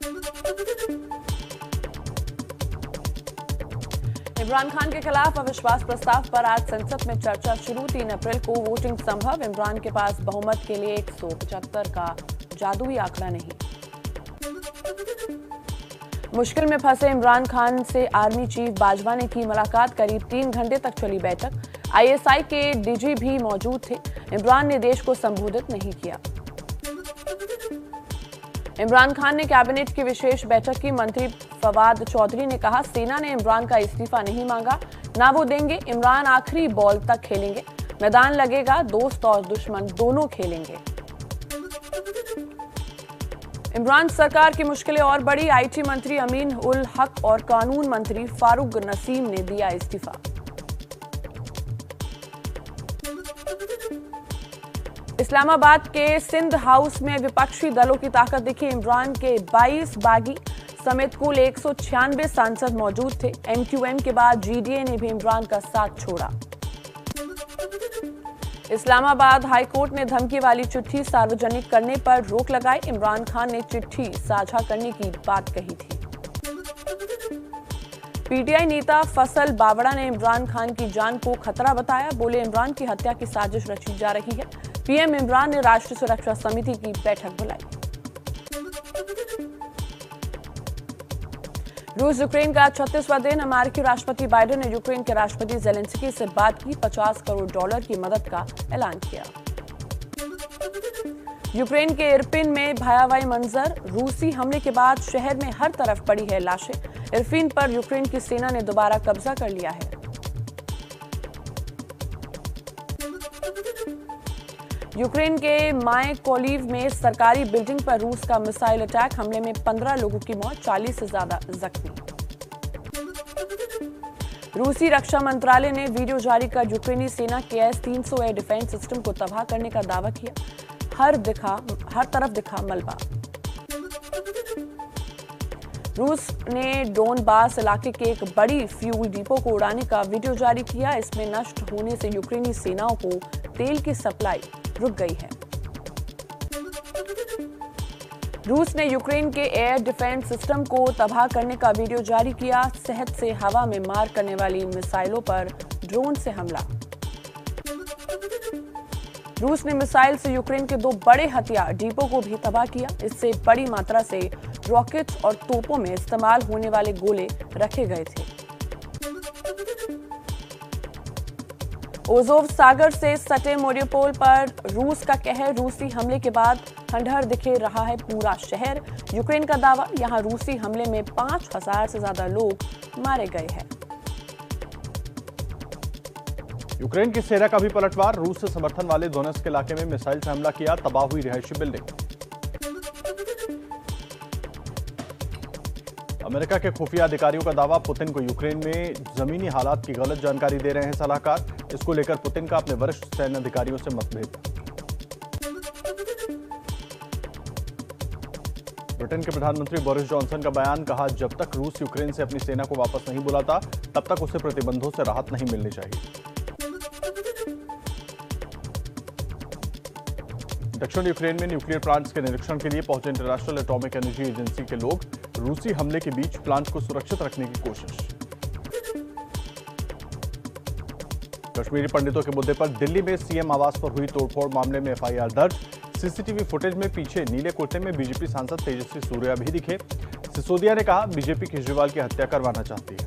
इमरान खान के खिलाफ अविश्वास प्रस्ताव पर आज संसद में चर्चा शुरू। 3 अप्रैल को वोटिंग संभव। इमरान के पास बहुमत के लिए 175 का जादुई आंकड़ा नहीं। मुश्किल में फंसे इमरान खान से आर्मी चीफ बाजवा ने की मुलाकात। करीब 3 घंटे तक चली बैठक। आईएसआई के डीजी भी मौजूद थे। इमरान ने देश को संबोधित नहीं किया। इमरान खान ने कैबिनेट की विशेष बैठक की। मंत्री फवाद चौधरी ने कहा, सेना ने इमरान का इस्तीफा नहीं मांगा, ना वो देंगे। इमरान आखिरी बॉल तक खेलेंगे। मैदान लगेगा, दोस्त और दुश्मन दोनों खेलेंगे। इमरान सरकार की मुश्किलें और बढ़ी। आईटी मंत्री अमीन उल हक और कानून मंत्री फारूक नसीम ने दिया इस्तीफा। इस्लामाबाद के सिंध हाउस में विपक्षी दलों की ताकत दिखी। इमरान के 22 बागी समेत कुल 196 सांसद मौजूद थे। एमक्यूएम के बाद जीडीए ने भी इमरान का साथ छोड़ा। इस्लामाबाद हाईकोर्ट ने धमकी वाली चिट्ठी सार्वजनिक करने पर रोक लगाई। इमरान खान ने चिट्ठी साझा करने की बात कही थी। पीटीआई नेता फैसल बावड़ा ने इमरान खान की जान को खतरा बताया। बोले, इमरान की हत्या की साजिश रची जा रही है। पीएम इमरान ने राष्ट्रीय सुरक्षा समिति की बैठक बुलाई। रूस यूक्रेन का 36वां दिन। अमेरिकी राष्ट्रपति बाइडेन ने यूक्रेन के राष्ट्रपति ज़ेलेंस्की से बात की। $50 करोड़ की मदद का ऐलान किया। यूक्रेन के इरपिन में भयावह मंजर। रूसी हमले के बाद शहर में हर तरफ पड़ी है लाशें। इरपिन पर यूक्रेन की सेना ने दोबारा कब्जा कर लिया है। यूक्रेन के मायकोलिव में सरकारी बिल्डिंग पर रूस का मिसाइल अटैक। हमले में 15 लोगों की मौत, 40 से ज्यादा जख्मी। रूसी रक्षा मंत्रालय ने वीडियो जारी कर यूक्रेनी सेना के S-300 एयर डिफेंस सिस्टम को तबाह करने का दावा किया। हर तरफ दिखा मलबा। रूस ने डोनबास इलाके के एक बड़ी फ्यूल डिपो को उड़ाने का वीडियो जारी किया। इसमें नष्ट होने से यूक्रेनी सेनाओं को तेल की सप्लाई रुक गई है। रूस ने यूक्रेन के एयर डिफेंस सिस्टम को तबाह करने का वीडियो जारी किया। शहर से हवा में मार करने वाली मिसाइलों पर ड्रोन से हमला। रूस ने मिसाइल से यूक्रेन के 2 बड़े हथियार डिपो को भी तबाह किया। इससे बड़ी मात्रा से रॉकेट्स और तोपों में इस्तेमाल होने वाले गोले रखे गए थे। ओजोव सागर से सटे मारिउपोल पर रूस का कहर। रूसी हमले के बाद खंडहर दिखे रहा है पूरा शहर। यूक्रेन का दावा, यहां रूसी हमले में 5000 से ज्यादा लोग मारे गए हैं। यूक्रेन की सेना का भी पलटवार। रूस से समर्थन वाले दोनेत्स्क इलाके में मिसाइल से हमला किया, तबाह हुई रिहायशी बिल्डिंग। अमेरिका के खुफिया अधिकारियों का दावा, पुतिन को यूक्रेन में जमीनी हालात की गलत जानकारी दे रहे हैं सलाहकार। इसको लेकर पुतिन का अपने वरिष्ठ सैन्य अधिकारियों से मतभेद। ब्रिटेन के प्रधानमंत्री बोरिस जॉनसन का बयान, कहा, जब तक रूस यूक्रेन से अपनी सेना को वापस नहीं बुलाता तब तक उसे प्रतिबंधों से राहत नहीं मिलनी चाहिए। दक्षिण यूक्रेन में न्यूक्लियर प्लांट्स के निरीक्षण के लिए पहुंचे इंटरनेशनल एटॉमिक एनर्जी एजेंसी के लोग। रूसी हमले के बीच प्लांट को सुरक्षित रखने की कोशिश। कश्मीरी पंडितों के मुद्दे पर दिल्ली में सीएम आवास पर हुई तोड़फोड़ मामले में एफआईआर दर्ज। सीसीटीवी फुटेज में पीछे नीले कुर्ते में बीजेपी सांसद तेजस्वी सूर्या भी दिखे। सिसोदिया ने कहा, बीजेपी केजरीवाल की हत्या करवाना चाहती है।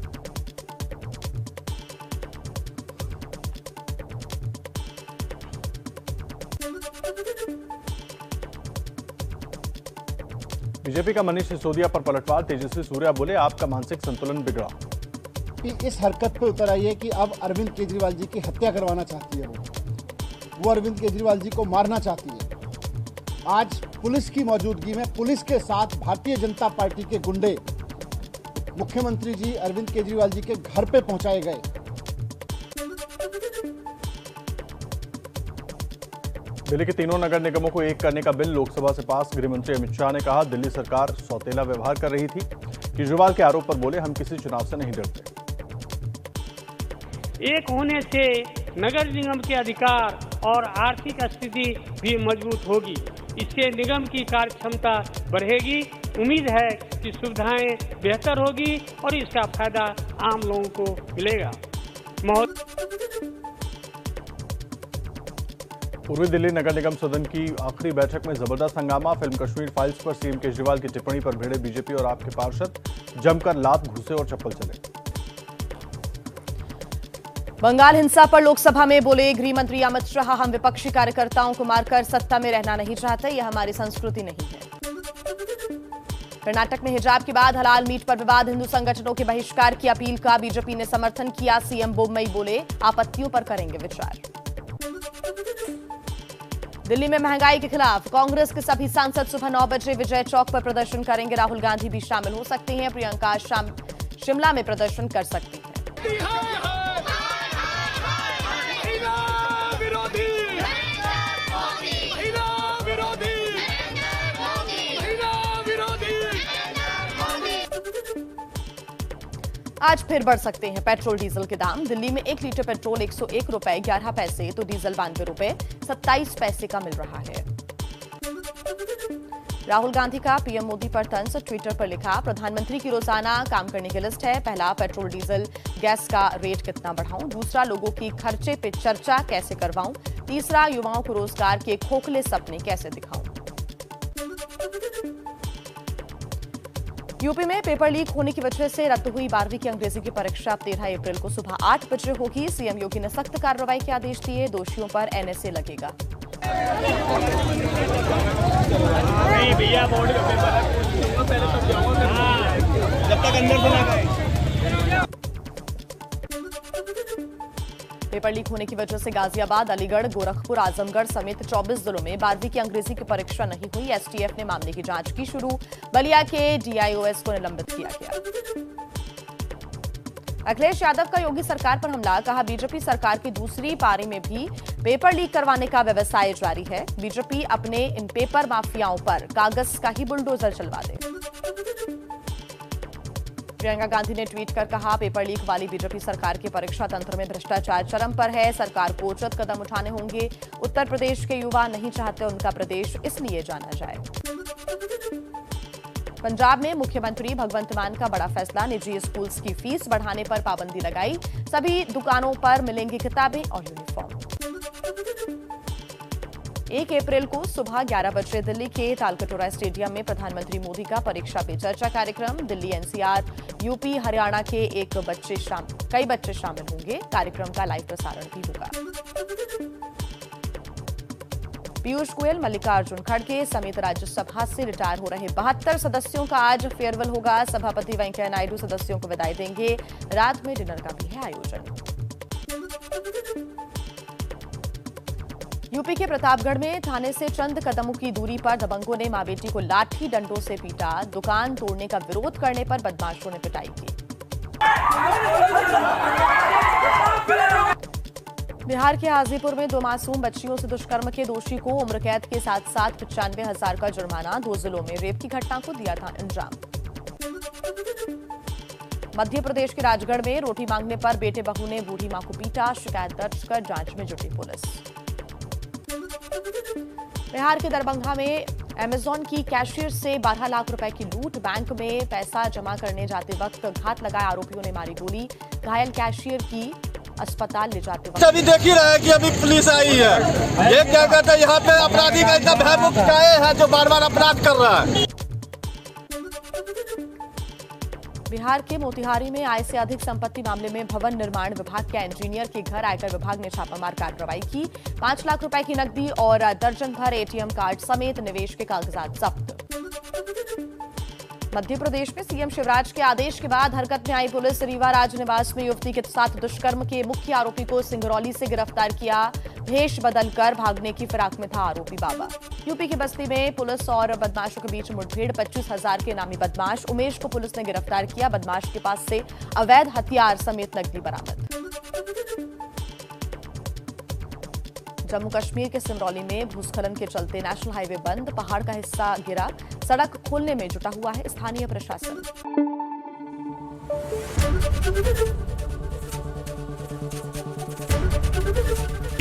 बीजेपी का मनीष सिसोदिया पर पलटवार। तेजस्वी सूर्या बोले, आपका मानसिक संतुलन बिगड़ा। इस हरकत पे उतर आई है कि अब अरविंद केजरीवाल जी की हत्या करवाना चाहती है। वो अरविंद केजरीवाल जी को मारना चाहती है। आज पुलिस की मौजूदगी में पुलिस के साथ भारतीय जनता पार्टी के गुंडे मुख्यमंत्री जी अरविंद केजरीवाल जी के घर पे पहुंचाए गए। दिल्ली के तीनों नगर निगमों को एक करने का बिल लोकसभा से पास। गृहमंत्री अमित शाह ने कहा, दिल्ली सरकार सौतेला व्यवहार कर रही थी। केजरीवाल के आरोप पर बोले, हम किसी चुनाव से नहीं डरते। एक होने से नगर निगम के अधिकार और आर्थिक स्थिति भी मजबूत होगी। इससे निगम की कार्य क्षमता बढ़ेगी उम्मीद है कि सुविधाएं बेहतर होगी और इसका फायदा आम लोगों को मिलेगा। पूर्वी दिल्ली नगर निगम सदन की आखिरी बैठक में जबरदस्त हंगामा। फिल्म कश्मीर फाइल्स पर सीएम केजरीवाल की टिप्पणी पर भिड़े बीजेपी और आप के पार्षद, जमकर लात घुसे और चप्पल चले। बंगाल हिंसा पर लोकसभा में बोले गृह मंत्री अमित शाह, हम विपक्षी कार्यकर्ताओं को मारकर सत्ता में रहना नहीं चाहते, यह हमारी संस्कृति नहीं है। कर्नाटक में हिजाब के बाद हलाल मीट पर विवाद, हिंदू संगठनों के बहिष्कार की अपील का बीजेपी ने समर्थन किया। सीएम बोम्मई बोले आपत्तियों पर करेंगे विचार। दिल्ली में महंगाई के खिलाफ कांग्रेस के सभी सांसद सुबह 9 बजे विजय चौक पर प्रदर्शन करेंगे। राहुल गांधी भी शामिल हो सकते हैं। प्रियंका शिमला में प्रदर्शन कर सकती हैं। आज फिर बढ़ सकते हैं पेट्रोल डीजल के दाम। दिल्ली में 1 लीटर पेट्रोल 101 रुपए 11 पैसे तो डीजल 92 रुपए 27 पैसे का मिल रहा है। राहुल गांधी का पीएम मोदी पर तंज, ट्विटर पर लिखा, प्रधानमंत्री की रोजाना काम करने की लिस्ट है। पहला, पेट्रोल डीजल गैस का रेट कितना बढ़ाऊं। दूसरा, लोगों की खर्चे पे चर्चा कैसे करवाऊं। तीसरा, युवाओं को रोजगार के खोखले सपने कैसे दिखाऊं। यूपी में पेपर लीक होने की वजह से रद्द हुई 12वीं की अंग्रेजी की परीक्षा अब 13 अप्रैल को सुबह 8 बजे होगी। सीएम योगी ने सख्त कार्रवाई के आदेश दिए, दोषियों पर एनएसए लगेगा। नहीं भैया, बोर्ड का पेपर है, पहले सब जाऊंगा जब तक अंदर से ना गए। पेपर लीक होने की वजह से गाजियाबाद, अलीगढ़, गोरखपुर, आजमगढ़ समेत 24 जिलों में 12वीं की अंग्रेजी की परीक्षा नहीं हुई। एसटीएफ ने मामले की जांच की शुरू। बलिया के डीआईओएस को निलंबित किया गया। अखिलेश यादव का योगी सरकार पर हमला, कहा बीजेपी सरकार की दूसरी पारी में भी पेपर लीक करवाने का व्यवसाय जारी है। बीजेपी अपने इन पेपर माफियाओं पर कागज का ही बुलडोजर चलवा दे। प्रियंका गांधी ने ट्वीट कर कहा, पेपर लीक वाली बीजेपी सरकार के परीक्षा तंत्र में भ्रष्टाचार चरम पर है। सरकार को उचित कदम उठाने होंगे। उत्तर प्रदेश के युवा नहीं चाहते उनका प्रदेश इसलिए जाना जाए। पंजाब में मुख्यमंत्री भगवंत मान का बड़ा फैसला, निजी स्कूल्स की फीस बढ़ाने पर पाबंदी लगाई। सभी दुकानों पर मिलेंगी किताबें और यूनिफॉर्म। 1 अप्रैल को सुबह 11 बजे दिल्ली के तालकटोरा स्टेडियम में प्रधानमंत्री मोदी का परीक्षा पे चर्चा कार्यक्रम। दिल्ली, एनसीआर, यूपी, हरियाणा के कई बच्चे शामिल होंगे। कार्यक्रम का लाइव प्रसारण भी होगा। पीयूष गोयल, मल्लिकार्जुन खड़गे समेत राज्यसभा से रिटायर हो रहे 72 सदस्यों का आज फेयरवेल होगा। सभापति वेंकैया नायडू सदस्यों को विदाई देंगे। रात में डिनर का भी है आयोजन। यूपी के प्रतापगढ़ में थाने से चंद कदमों की दूरी पर दबंगों ने मां बेटी को लाठी डंडों से पीटा। दुकान तोड़ने का विरोध करने पर बदमाशों ने पिटाई की। बिहार के हाजीपुर में 2 मासूम बच्चियों से दुष्कर्म के दोषी को उम्र कैद के साथ साथ 95,000 का जुर्माना। 2 जिलों में रेप की घटना को दिया था अंजाम। मध्य प्रदेश के राजगढ़ में रोटी मांगने पर बेटे बहू ने बूढ़ी मां को पीटा। शिकायत दर्ज कर जांच में जुटी पुलिस। बिहार के दरभंगा में अमेजॉन की कैशियर से 12 लाख रुपए की लूट। बैंक में पैसा जमा करने जाते वक्त घात लगाए आरोपियों ने मारी गोली। घायल कैशियर की अस्पताल ले जाते वक्त अभी देख ही रहे हैं कि अभी पुलिस आई है। ये क्या कहते हैं, यहाँ पे अपराधी का इतना भयमुक्त है जो बार बार अपराध कर रहा है। बिहार के मोतिहारी में आय से अधिक संपत्ति मामले में भवन निर्माण विभाग के इंजीनियर के घर आयकर विभाग ने छापामार कार्रवाई की। 5 लाख रुपए की नकदी और दर्जन भर एटीएम कार्ड समेत निवेश के कागजात जब्त। मध्य प्रदेश में सीएम शिवराज के आदेश के बाद हरकत में आई पुलिस। रीवा राजनिवास में युवती के साथ दुष्कर्म के मुख्य आरोपी को सिंगरौली से गिरफ्तार किया। भेष बदलकर भागने की फिराक में था आरोपी बाबा। यूपी की बस्ती में पुलिस और बदमाशों के बीच मुठभेड़। 25,000 के नामी बदमाश उमेश को पुलिस ने गिरफ्तार किया। बदमाश के पास से अवैध हथियार समेत नकदी बरामद। जम्मू कश्मीर के सिंगरौली में भूस्खलन के चलते नेशनल हाईवे बंद। पहाड़ का हिस्सा गिरा। सड़क खोलने में जुटा हुआ है स्थानीय प्रशासन।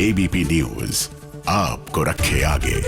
एबीपी न्यूज आपको रखे आगे।